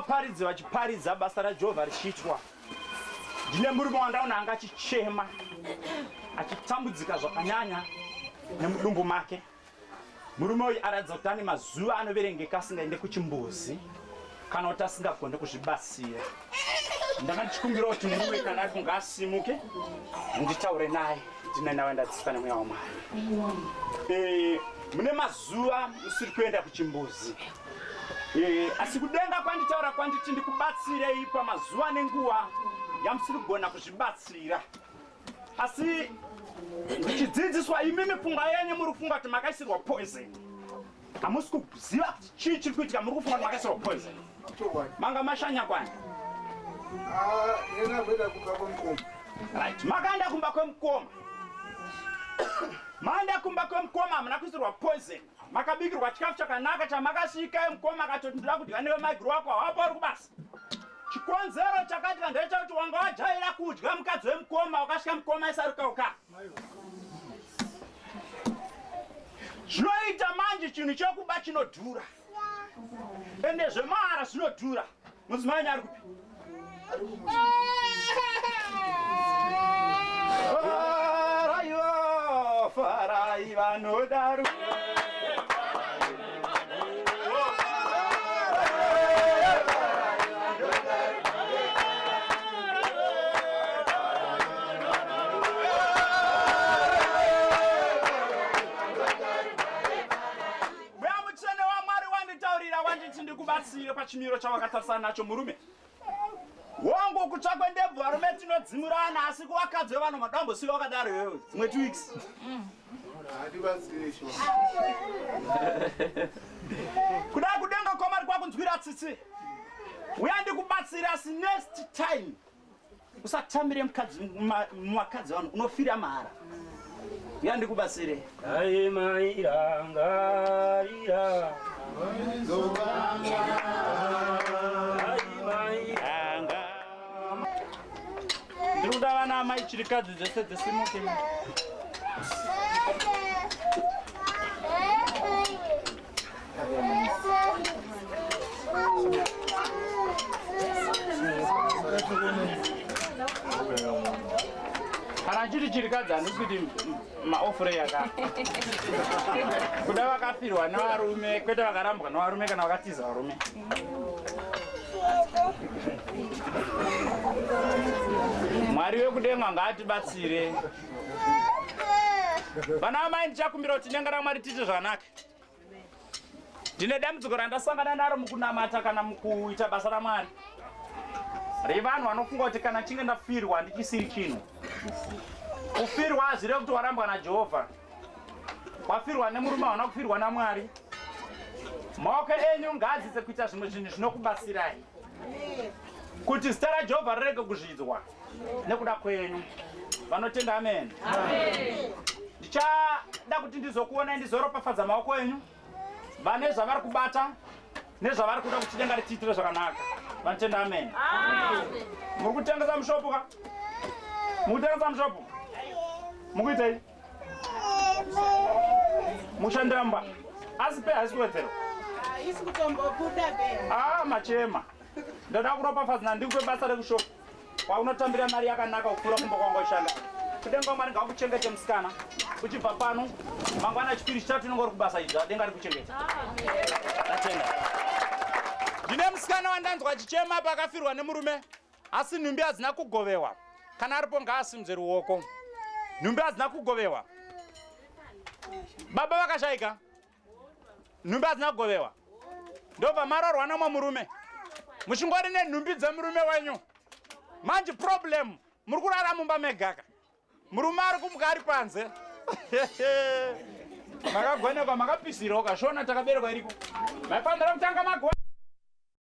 vaparidzi vachiparidza basa raJehovha richiitwa. Ndine murume wandaona anga achichema achitambudzika zvakanyanya nemudumbu make. Murume uyu aratidza kuti ane mazuva anoverengeka asingaende kuchimbuzi kana kuti asingagone kuzvibatsira. Ndanga ndichikumbira kuti murume kana ari kunge asimuke nditaure naye ndine nawe ndadzidziswa nemweya waMwari. Mune mazuva musiri kuenda kuchimbuzi. Asi kudenga kwanditaura kwanditi ndikubatsirei pamazuva nenguva yamusiri kugona kuzvibatsira. Asi ndichidzidziswa imimi pfungwa yenyu muri kufunga kuti makaisirwa poison. Hamusi kuziva kuti chii chiri kuitika, muri kufunga kuti makaisirwa poison. Manga mashanya kwani? Right, makaenda kumba kwemukoma. Maenda kumba kwemukoma hamuna kuisirwa poison. Makabikirwa chikafu chakanaka chamakasvika mukoma akatoti ndira kudya newe maiguru wako hawapo uri kubasa. Chikonzero chakatika ndechekuti wanga wajaira kudya mukadzi wemukoma wakasvika mukoma isarukauka. Zvinoita manje chinhu chokuba chinodhura. Ende zvemahara zvinodhura. Mudzimai ari kupi? Farai vanodaru. Ndikubatsire pachimiro chavakatarisana nacho murume. Wangu kutsvakwe ndebvu varume tinodzimurana asi kuvakadzi vevanhu madambosika wakadaro iwewe dzimwe 2 weeks. Kudai kudenga kwamari kwakunzwira tsitsi. Uya ndikubatsire asi next time usatambire mukadzi vanhu unofira mahara. Uya ndikubatsire. Ai maira ngaira. Ndikuda vana amai chirikadzi dzese dzesimuke. Kana chiri chirikadzi handisi kuti maofure yaka. Kuda vakafirwa navarume kwete vakarambwa navarume kana vakatiza varume. Mwari wekudenga ngaatibatsire. Vana vamai ndichakumbira kuti nyenga raMwari tiite zvakanaka. Ndine dambudziko randasangana naro mukunamata kana mukuita basa raMwari. Revanhu vanofunga kuti kana chinge ndafirwa ndichisiri chinhu. Kufirwa hazvirevi kuti warambwa naJehovha. Wafirwa nemurume hauna kufirwa naMwari. Maoko enyu ngaadzidze kuita zvimwe zvinhu zvinokubatsirai. Kuti zita raJehovha rirege kuzvidzwa nekuda kwenyu. Vanotenda amen. Ndichada kuti ndizokuonai ndizoropafadza maoko enyu. Vane zvavari kubata nezvavari kuda kuti denga ritiitire zvakanaka. Vanotenda amen. Muri kutengesa mushopu ka? Mukutengesa mushopu? Mukuitei? Mushandira mba. Asi pe hasi kuwedzerwa. Isi kutombobuda be. Machema. Ndoda kuropafadza ndikupe basa rekushopu. Kwaunotambira mari yakanaka kukura kumba kwanga ushanda. Kudenga Mwari ngakuchengete musikana. Uchibva pano mangwana chipiri chitatu inongori kubasa idza denga rikuchengeta. Atenda. Ndine musikana wandanzwa chichema pakafirwa nemurume. Asi nhumbi hadzina kugovewa. Kana aripo ngaasimudze ruoko. Nhumbi hadzina kugovewa. Baba vakashayika. Nhumbi hadzina kugovewa. Ndobva marorwa namwe murume. Muchingori nenhumbi dzemurume wenyu. Manje problem muri kurara mumba megaka. Murume ari kumuka ari panze. Makagonekwa makapisirwa ukashona takaberekwa iriko. Maifanira kutanga magona.